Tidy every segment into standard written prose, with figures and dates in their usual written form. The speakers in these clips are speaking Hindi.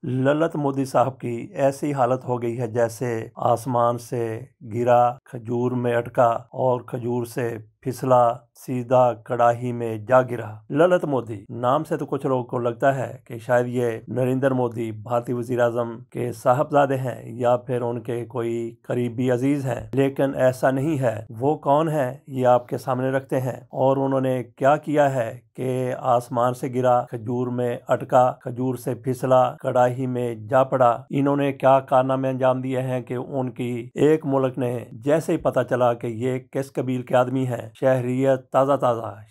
ललित मोदी साहब की ऐसी हालत हो गई है जैसे आसमान से गिरा, खजूर में अटका और खजूर से फिसला सीधा कड़ाही में जा गिरा। ललित मोदी नाम से तो कुछ लोगों को लगता है कि शायद ये नरेंद्र मोदी भारतीय वजीर आजम के साहबजादे हैं या फिर उनके कोई करीबी अजीज हैं, लेकिन ऐसा नहीं है। वो कौन है ये आपके सामने रखते हैं और उन्होंने क्या किया है कि आसमान से गिरा, खजूर में अटका, खजूर से फिसला, कड़ाही में जा पड़ा। इन्होंने क्या कारनामे अंजाम दिए हैं कि उनकी एक मुल्क ने जैसे ही पता चला कि ये किस कबील के आदमी हैं, शहरियत ताज़ा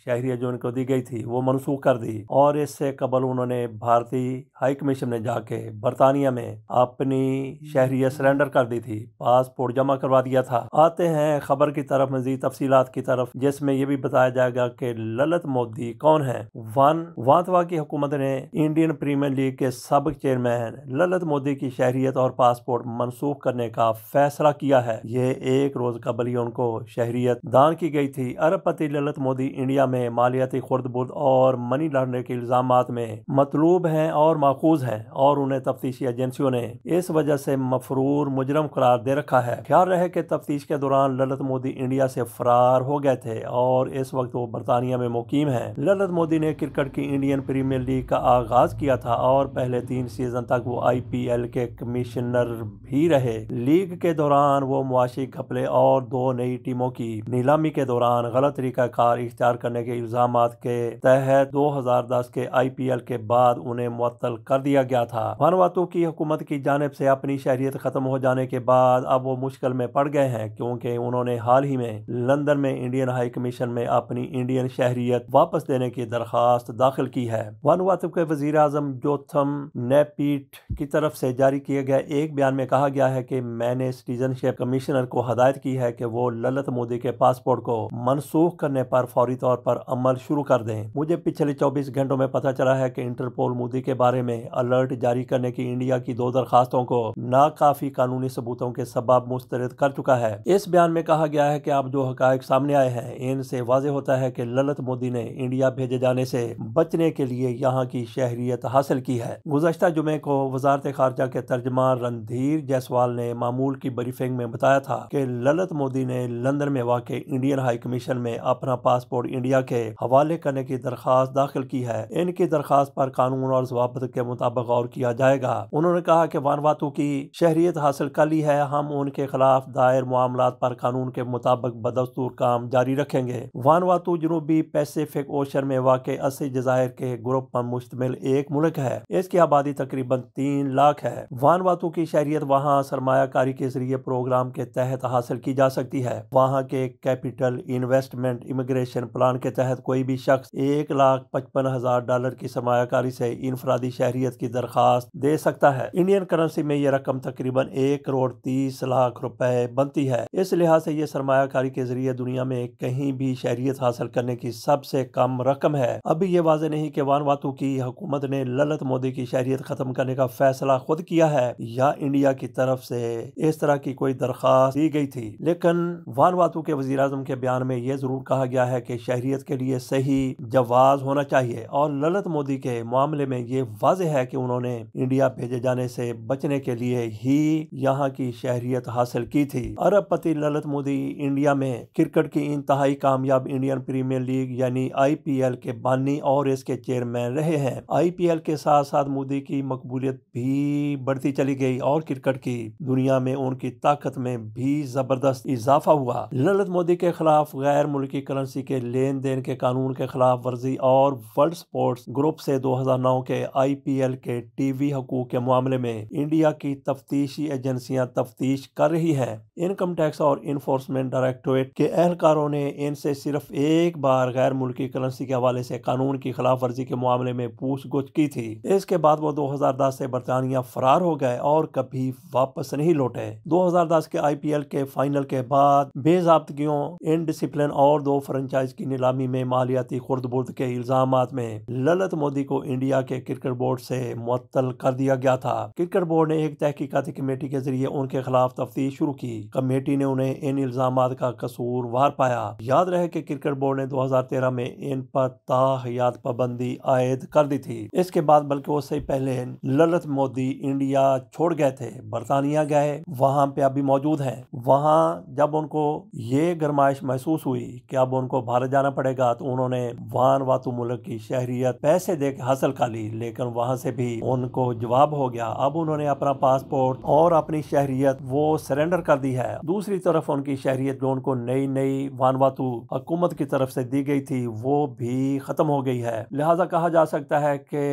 शहरियत जो इनको दी गई थी वो मनसूख कर दी और इससे कबल उन्होंने भारतीय हाई कमीशन में जाके बरतानिया में अपनी शहरियत सरेंडर कर दी थी, पासपोर्ट जमा करवा दिया था। आते हैं खबर की तरफ, मजीद तफसीलात की तरफ, जिसमें यह भी बताया जाएगा कि ललित मोदी कौन है। वांतवा की हुकूमत ने इंडियन प्रीमियर लीग के सबक चेयरमैन ललित मोदी की शहरियत और पासपोर्ट मनसूख करने का फैसला किया है। ये एक रोज कबल ही उनको शहरियत दान की गई थी। अरबपति ललित मोदी इंडिया में मालियाती खुर्द-बुर्द और मनी लॉन्ड्रिंग के इल्जामात में मतलूब हैं और माखूज हैं और उन्हें तफ्तीशी एजेंसियों ने इस वजह से मफरूर मुजरम करार दे रखा है। ख्याल रहे कि तफ्तीश के दौरान ललित मोदी इंडिया से फरार हो गए थे और इस वक्त वो बरतानिया में मुकीम है। ललित मोदी ने क्रिकेट की इंडियन प्रीमियर लीग का आगाज किया था और पहले 3 सीजन तक वो IPL के कमिश्नर भी रहे। लीग के दौरान वो मुआशी घपले और 2 नई टीमों की नीलामी के दौरान गलत तरीकाकार इख्तियार करने के इल्जामात के तहत 2010 के IPL के बाद उन्हें मुअत्तल कर दिया गया था। वानुआतू की हुकूमत की जानिब से अपनी शहरियत खत्म हो जाने के बाद अब वो मुश्किल में पड़ गए हैं, क्योंकि उन्होंने हाल ही में लंदन में इंडियन हाई कमीशन में अपनी इंडियन शहरियत वापस देने की दरखास्त दाखिल की है। वानुआतू के वजीर आजम जोथम नेपीट की तरफ से जारी किए गए एक बयान में कहा गया है कि मैंने सिटीजनशिप कमिश्नर को हदायत की है कि वो ललित मोदी के पासपोर्ट को मनसूख करने पर फौरी तौर पर अमल शुरू कर दें। मुझे पिछले 24 घंटों में पता चला है कि इंटरपोल मोदी के बारे में अलर्ट जारी करने की इंडिया की 2 दरखास्तों को नाकाफी कानूनी सबूतों के सबब मुस्तरद कर चुका है। इस बयान में कहा गया है कि अब जो हकायक सामने आए हैं इनसे वाज़ेह होता है कि ललित मोदी ने इंडिया भेजे जाने से बचने के लिए यहाँ की शहरियत हासिल की है। गुज़श्ता जुमे को वजारत खारजा के तर्जमान रणधीर जायसवाल ने मामूल की ब्रीफिंग में बताया था कि ललित मोदी ने लंदन में वाक़ इंडियन हाई कमीशन में अपना पासपोर्ट इंडिया के हवाले करने की दरखास्त दाखिल की है। इनकी दरखास्त पर कानून और ज़वाबित के मुताबिक गौर किया जाएगा। उन्होंने कहा कि वानुआतू की शहरियत हासिल कर ली है, हम उनके खिलाफ दायर मामलात पर कानून के मुताबिक बदस्तूर काम जारी रखेंगे। वानुआतू जनूबी पैसिफिक ओशन में वाक़ 80 जज़ायर के ग्रुप पर मुश्तमिल एक मुल्क है। इसकी आबादी तकरीबन 3 लाख है। वानुआतू की शहरियत वहाँ सरमायाकारी के जरिए प्रोग्राम के तहत हासिल की जा सकती है। वहाँ के कैपिटल इन्वेस्टमेंट इमिग्रेशन प्लान के तहत कोई भी शख्स $1,55,000 की सरमायाकारी से इनफरादी शहरियत की दरखास्त दे सकता है। इंडियन करेंसी में यह रकम तकरीबन 1,30,00,000 रुपए बनती है। इस लिहाज से यह सरमायाकारी के जरिए दुनिया में कहीं भी शहरियत हासिल करने की सबसे कम रकम है। अभी ये वाज़ेह नहीं कि वानुआतू की हुकूमत ने ललित मोदी की शहरियत खत्म करने का फैसला खुद किया है या इंडिया की तरफ से इस तरह की कोई दरखास्त दी गई थी। लेकिन वानुआतू के वजीर आजम के बयान में यह जरूर कहा गया है कि शहरियत के लिए सही जवाज होना चाहिए और ललित मोदी के मामले में ये वाज़ेह है कि उन्होंने इंडिया भेजे जाने से बचने के लिए ही यहाँ की शहरियत हासिल की थी। अरबपति ललित मोदी इंडिया में क्रिकेट की इंतहाई कामयाब इंडियन प्रीमियर लीग यानी IPL के बानी और इसके चेयरमैन रहे हैं। IPL के साथ साथ मोदी की मकबूलियत भी बढ़ती चली गई और क्रिकेट की दुनिया में उनकी ताकत में भी जबरदस्त इजाफा हुआ। ललित मोदी के खिलाफ गैर मुल्की करेंसी के लेन देन के कानून के खिलाफ वर्जी और वर्ल्ड स्पोर्ट्स ग्रुप से 2009 के IPL के टीवी हकूक के मामले में इंडिया की तफ्तीशी एजेंसियां तफ्तीश कर रही हैं। इनकम टैक्स और इन्फोर्समेंट डायरेक्टोरेट के एहलकारों ने इनसे सिर्फ एक बार गैर मुल्की करेंसी के हवाले से कानून की खिलाफ वर्जी के मामले में पूछगछ की थी। इसके बाद वो 2010 से बरतानिया फरार हो गए और कभी वापस नहीं लौटे। 2010 के IPL के फाइनल के बाद बेज़ाब्तगियों, इनडिसिप्लिन डिसिप्लिन और 2 फ्रेंचाइज की नीलामी में मालियाती खुर्द-बुर्द के इल्जामात में ललित मोदी को इंडिया के क्रिकेट बोर्ड से मुअत्तल कर दिया गया था। क्रिकेट बोर्ड ने एक तहकीकाती कमेटी के जरिए उनके खिलाफ तफ्तीश शुरू की। कमेटी ने उन्हें इन इल्जामात का कसूरवार पाया। याद रहे कि क्रिकेट बोर्ड ने 2013 में इन पर ताहयात पाबंदी आयद कर दी थी। इसके बाद बल्कि उससे पहले ललित मोदी इंडिया छोड़ गए थे, बरतानिया गए, वहां पे अभी मौजूद हैं। वहां जब उनको ये गरमाइश महसूस हुई कि अब उनको भारत जाना पड़ेगा तो उन्होंने वानवातु मुल्क की शहरियत पैसे दे के हासिल कर ली, लेकिन वहां से भी उनको जवाब हो गया। अब उन्होंने अपना पासपोर्ट और अपनी शहरियत वो सरेंडर कर दी है। दूसरी तरफ उनकी शहरियत जो उनको नई वानवातु हुकूमत की तरफ से दी गई थी वो भी खत्म हो गई है। लिहाजा कहा जा सकता है कि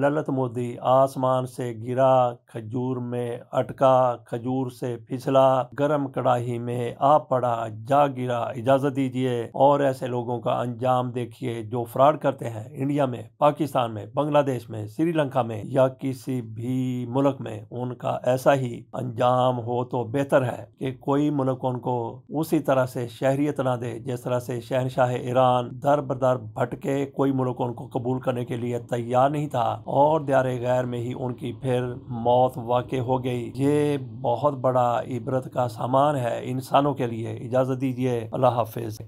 ललित मोदी आसमान से गिरा, खजूर में अटका, खजूर से फिसला, गरम कड़ाही में आ पड़ा, जा गिरा। इजाजत दीजिए और ऐसे लोगों का अंजाम देखिए जो फ्रॉड करते हैं इंडिया में, पाकिस्तान में, बांग्लादेश में, श्रीलंका में या किसी भी मुल्क में। उनका ऐसा ही अंजाम हो तो बेहतर है कि कोई मुल्क उनको उसी तरह से शहरियत ना दे जिस तरह से शहनशाह ईरान दर बदर भटके, कोई मुल्क उनको कबूल करने के लिए तैयार नहीं था और दायरे गैर में ही उनकी फिर मौत वाक़ई हो गई। ये बहुत बड़ा इबरत का सामान है इंसानों के लिए। इजाजत दीजिए, अल्लाह हाफिज।